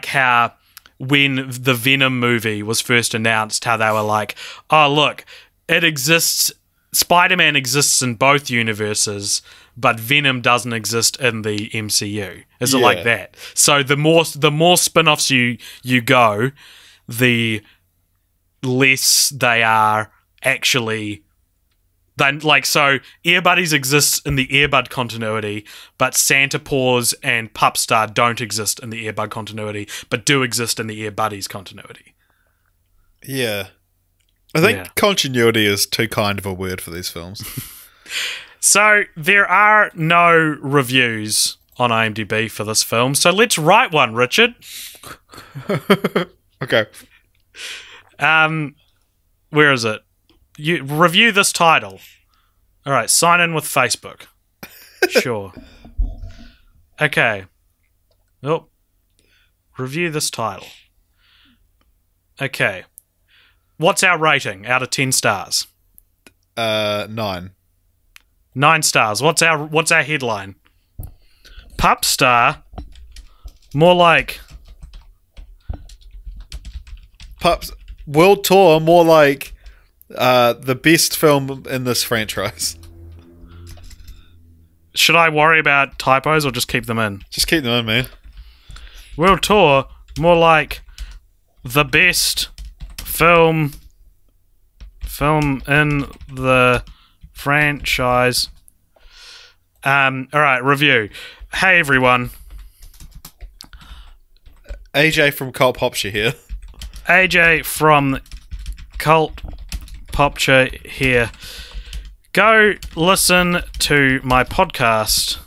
how when the Venom movie was first announced, how they were like, oh look, it exists, Spider-Man exists in both universes, but Venom doesn't exist in the MCU. Is it like that? So the more spin-offs you go, the less they are actually. So Earbuddies exists in the Earbud continuity, but Santa Paws and PUP Star don't exist in the Earbud continuity, but do exist in the Earbuddies continuity. Yeah. I think continuity is too kind of a word for these films. So there are no reviews on IMDb for this film, so let's write one, Richard. Okay. Where is it? You review this title. All right, sign in with Facebook. Sure. Okay. Oh. Review this title. Okay. What's our rating out of 10 stars? 9. 9 stars. What's our headline? Pup Star. More like Pups World Tour, more like the best film in this franchise. Should I worry about typos or just keep them in? Just keep them in, man. World Tour, more like the best film in the franchise. Alright, review. Hey everyone. AJ from Cult Popture here. AJ from Cult Popture here. Go listen to my podcast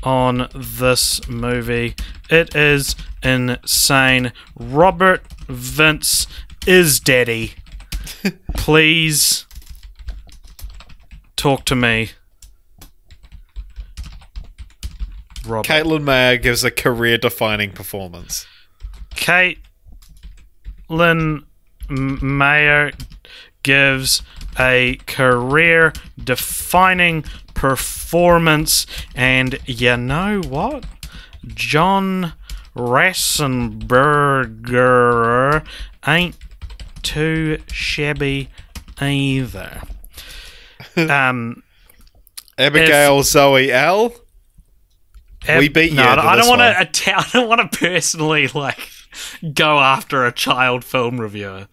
on this movie. It is insane. Robert Vince is daddy. Please talk to me. Robert. Caitlin Mayer gives a career-defining performance. Caitlin Mayer gives a career-defining performance, and you know what? John Rassenberger ain't too shabby either. Abigail Zoe L. We beat you. No, to I this don't one. want to. I don't want to personally go after a child film reviewer.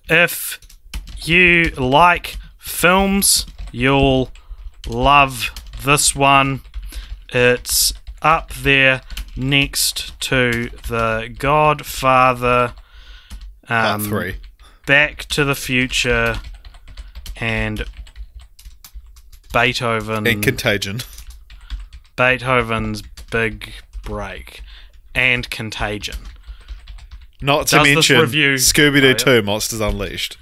If you like films, you'll love this one. It's up there next to The Godfather, Part 3. Back to the Future, and Beethoven. And Contagion. Beethoven's Big Break, and Contagion. Not to Does this mention review- Scooby-Doo 2 Monsters Unleashed.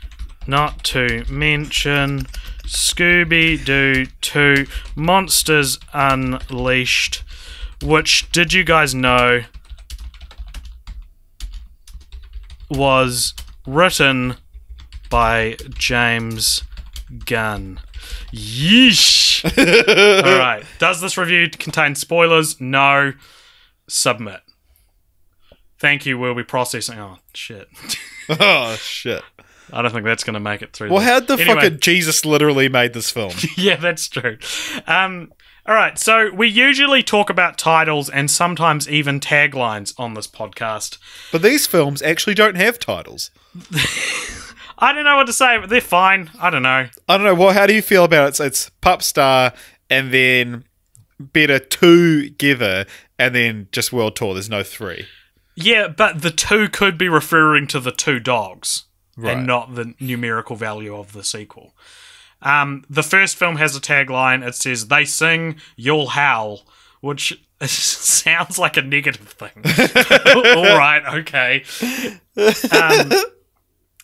Not to mention Scooby-Doo 2 Monsters Unleashed, which, did you guys know, was written by James Gunn. Yeesh! Alright, does this review contain spoilers? No. Submit. Thank you, we'll be processing. Oh, shit. Oh, shit. I don't think that's going to make it through. Well, how'd the Anyway. fucking Jesus literally made this film? Yeah, that's true. Alright, so we usually talk about titles and sometimes even taglines on this podcast. But these films actually don't have titles. I don't know what to say, but they're fine. I don't know. I don't know. Well, how do you feel about it? It's Pup Star and then better together and then just World Tour. There's no 3. Yeah, but the 2 could be referring to the 2 dogs Right. and not the numerical value of the sequel. The first film has a tagline. It says, "They sing, you'll howl," which sounds like a negative thing. All right, okay.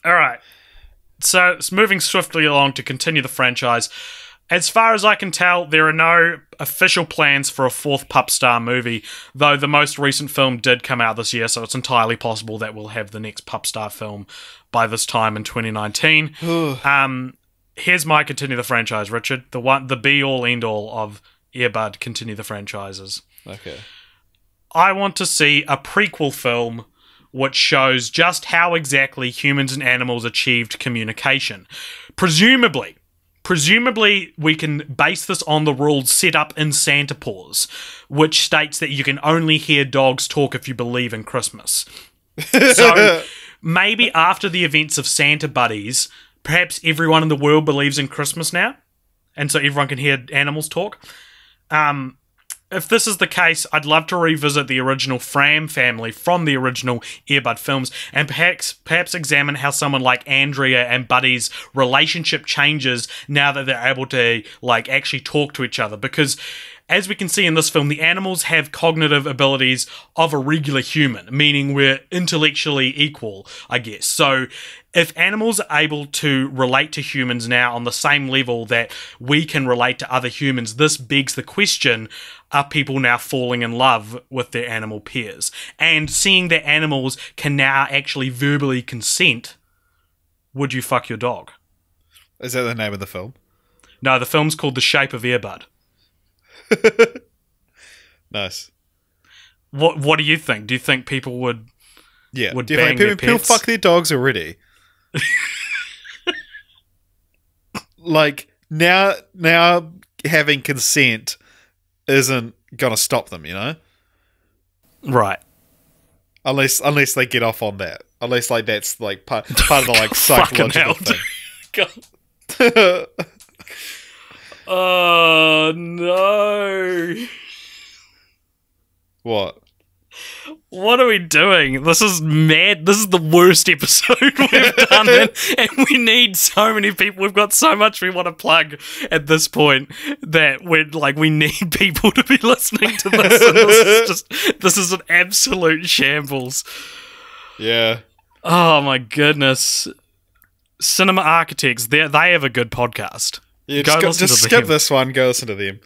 All right. So, it's moving swiftly along to continue the franchise. As far as I can tell, there are no official plans for a 4th Pup Star movie, though the most recent film did come out this year, so it's entirely possible that we'll have the next Pup Star film by this time in 2019. Here's my continue the franchise, Richard. The be-all, end-all of Earbud continue the franchises. Okay. I want to see a prequel film which shows just how exactly humans and animals achieved communication. Presumably, we can base this on the rules set up in Santa Paws, which states that you can only hear dogs talk if you believe in Christmas. So, maybe after the events of Santa Buddies, perhaps everyone in the world believes in Christmas now, and so everyone can hear animals talk. If this is the case, I'd love to revisit the original Fram family from the original Earbud films and perhaps examine how someone like Andrea and Buddy's relationship changes now that they're able to actually talk to each other. Because as we can see in this film, the animals have cognitive abilities of a regular human, meaning we're intellectually equal, I guess. So if animals are able to relate to humans now on the same level that we can relate to other humans, this begs the question, are people now falling in love with their animal peers? And seeing that animals can now actually verbally consent Would You Fuck Your Dog? Is that the name of the film? No, the film's called The Shape of Earbud. Nice. What do you think? Do you think people would Do you bang think their people pets? fuck their dogs already? Like, now having consent isn't gonna stop them, you know? Right. Unless they get off on that. Unless like that's like part of the like Fucking psychological hell. thing. God. Oh, no. What? What are we doing? This is mad. This is the worst episode we've done, and we need so many people. We've got so much we want to plug at this point that we need people to be listening to this. And this is an absolute shambles. Yeah. Oh my goodness. Cinema Architects, they have a good podcast. Yeah, Go listen just to skip them. this one. Go listen to them.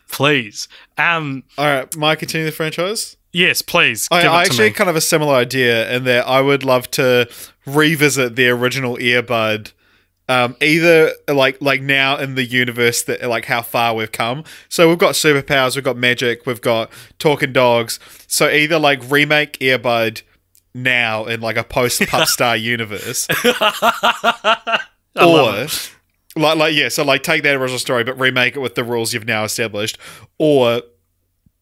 Please. All right, might I continue the franchise? Yes, please. I give it to actually me. kind of a similar idea in that I would love to revisit the original Earbud, either like now in the universe that like how far we've come. So we've got superpowers, we've got magic, we've got talking dogs. So either like remake Earbud now in like a post PUP STAR universe, or so take that original story but remake it with the rules you've now established, or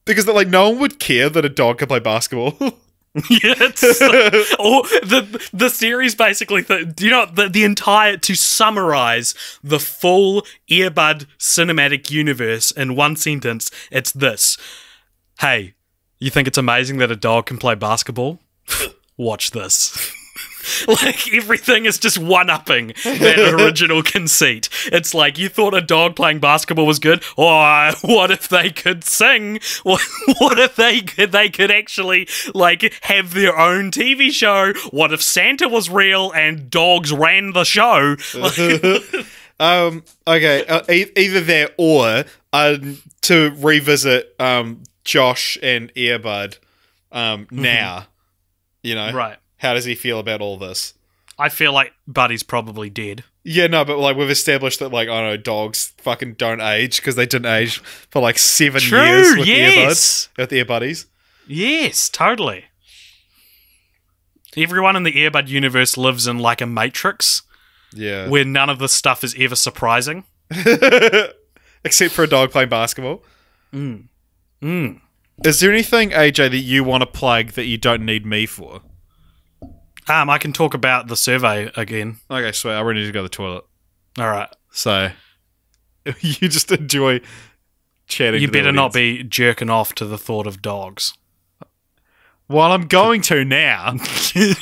because like no one would care that a dog can play basketball. Yeah, or the series basically. The entire, to summarize the full Earbud cinematic universe in one sentence, it's this: hey, you think it's amazing that a dog can play basketball? Watch this. Like, everything is just one-upping that original conceit. It's like, you thought a dog playing basketball was good? Oh, what if they could sing? What if they could actually, like, have their own TV show? What if Santa was real and dogs ran the show? Okay, either that or to revisit Josh and Earbud now. You know? Right. How does he feel about all this? I feel like Buddy's probably dead. Yeah, no, but like we've established that like, I don't know, dogs fucking don't age because they didn't age for like 7 years with yes. Earbuds, with Earbuddies. Yes, totally. Everyone in the Earbud universe lives in like a matrix. Yeah. Where none of this stuff is ever surprising. Except for a dog playing basketball. Is there anything, AJ, that you want to plug that you don't need me for? I can talk about the survey again. Okay, sweet. I really need to go to the toilet. All right. So, you just enjoy chatting You to the better not audience. be jerking off to the thought of dogs. Well, I'm going to now. You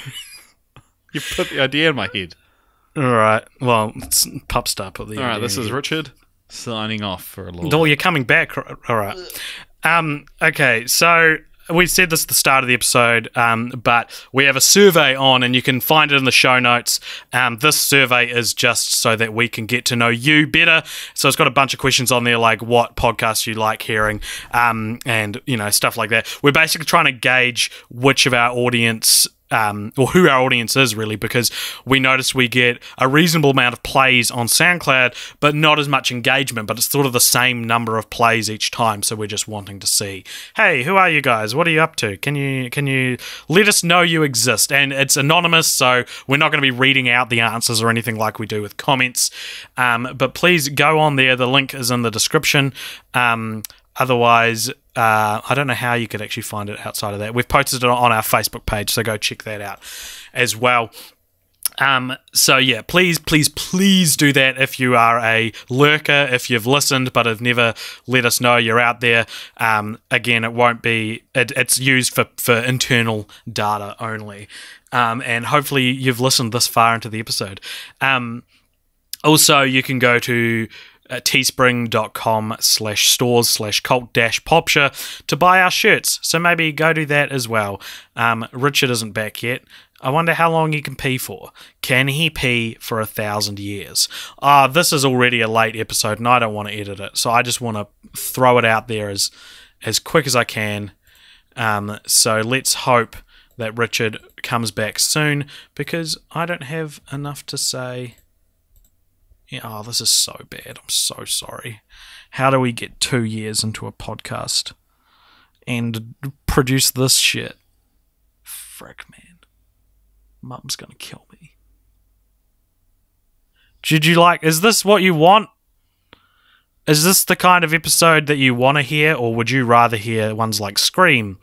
put the idea in my head. All right. Well, it's PUP STAR put the. All right, this is Richard signing off for a little Oh, you're coming back. All right. Okay, so we said this at the start of the episode, but we have a survey on, and you can find it in the show notes. This survey is just so that we can get to know you better. So it's got a bunch of questions on there, like what podcasts you like hearing, and stuff like that. We're basically trying to gauge which of our audience. Or who our audience is, really, because we notice we get a reasonable amount of plays on SoundCloud, but not as much engagement, but it's sort of the same number of plays each time, so we're just wanting to see, hey, who are you guys? What are you up to? Can you let us know you exist? And it's anonymous, so we're not going to be reading out the answers or anything like we do with comments, but please go on there. The link is in the description. Otherwise, I don't know how you could actually find it outside of that. We've posted it on our Facebook page, so go check that out as well. So yeah, please do that if you are a lurker, if you've listened but have never let us know you're out there. Again, it won't be, it's used for internal data only. And hopefully you've listened this far into the episode. Also, you can go to teespring.com/stores/cult-popture to buy our shirts. So maybe go do that as well. Richard isn't back yet. I wonder how long he can pee for. Can he pee for 1,000 years? This is already a late episode and I don't want to edit it. So I just want to throw it out there as quick as I can. So let's hope that Richard comes back soon, because I don't have enough to say. Yeah, oh, this is so bad. I'm so sorry. How do we get 2 years into a podcast and produce this shit? Frick, man. Mum's gonna kill me. Did you like... Is this what you want? Is this the kind of episode that you want to hear, or would you rather hear ones like Scream,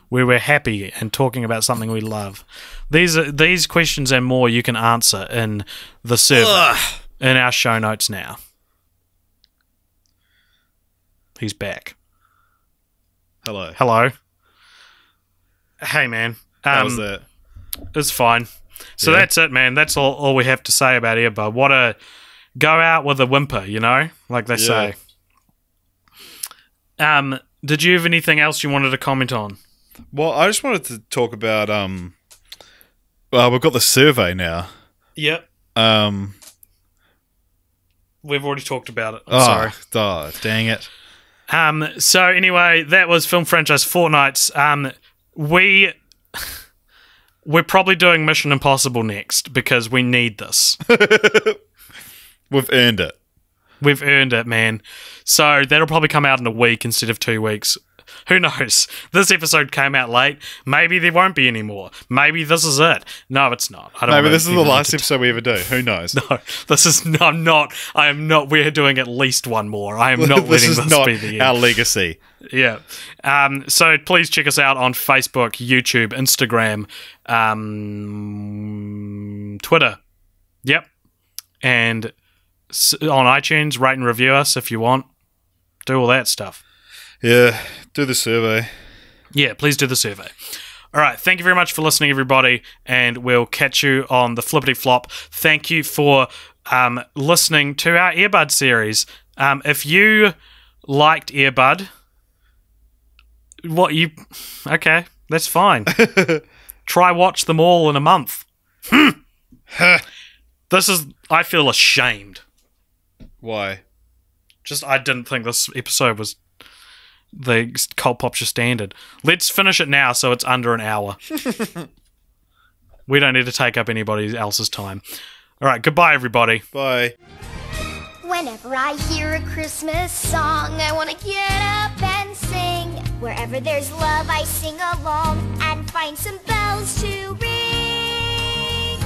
where we're happy and talking about something we love? These questions and more you can answer in the survey in our show notes now. He's back. Hello. Hello. Hey, man. How was that? It's fine. So Yeah. that's it, man. That's all we have to say about Earbud. What a... Go out with a whimper, you know? Like they say. Did you have anything else you wanted to comment on? Well, I just wanted to talk about well, we've got the survey now. Yep. We've already talked about it. I'm sorry. Oh, dang it. So anyway, that was Film Franchise Fortnights. We're probably doing Mission Impossible next because we need this. We've earned it. We've earned it, man. So that'll probably come out in a week instead of 2 weeks. Who knows? This episode came out late. Maybe there won't be any more. Maybe this is it. No, it's not. Maybe this is the last episode we ever do. Who knows? No, this is. I'm not. I am not. We're doing at least one more. I am not letting this be the end. Our legacy. Yeah. So please check us out on Facebook, YouTube, Instagram, Twitter. Yep. And on iTunes, rate and review us if you want. Do all that stuff. Yeah. Do the survey. Yeah, please do the survey. All right. Thank you very much for listening, everybody. And we'll catch you on the Flippity Flop. Thank you for listening to our Earbud series. If you liked Earbud... Okay, that's fine. Try watch them all in a month. I feel ashamed. Why? I didn't think this episode was the Cult Popture standard. Let's finish it now so it's under an hour. We don't need to take up anybody else's time. All right, goodbye, everybody. Bye. Whenever I hear a Christmas song, I want to get up and sing. Wherever there's love, I sing along and find some bells to ring.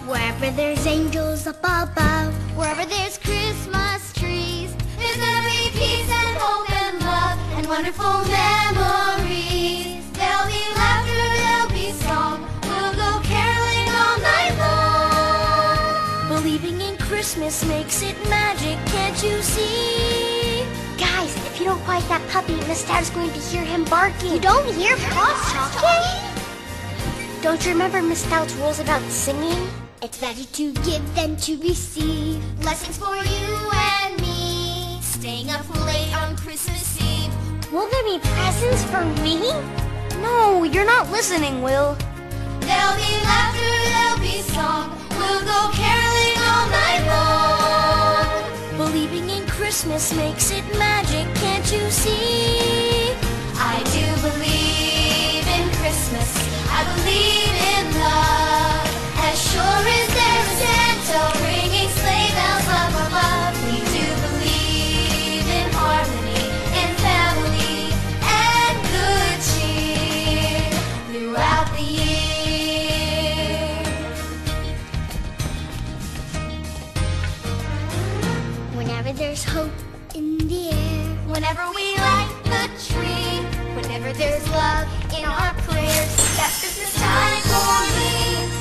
Wherever there's angels up above, wherever there's Christmas trees, there's gonna be peace and hope and love and wonderful memories. There'll be laughter, there'll be song, we'll go caroling all night long. Believing in Christmas makes it magic, can't you see? Guys, if you don't quiet that puppy, Miss Tab's going to hear him barking. You don't hear Paws talking? Don't you remember Miss Stout's rules about singing? It's better to give than to receive. Lessons for you and me. Staying up late on Christmas Eve. Will there be presents for me? No, you're not listening, Will. There'll be laughter, there'll be song. We'll go caroling all night long. Believing in Christmas makes it magic, can't you see? I do believe in Christmas. I believe in love. As sure as there's Santa ringing sleigh bells up above. We do believe in harmony, in family, and good cheer throughout the year. Whenever there's hope in the air, whenever we light the tree, whenever there's love in our prayers, that's Christmas time for me.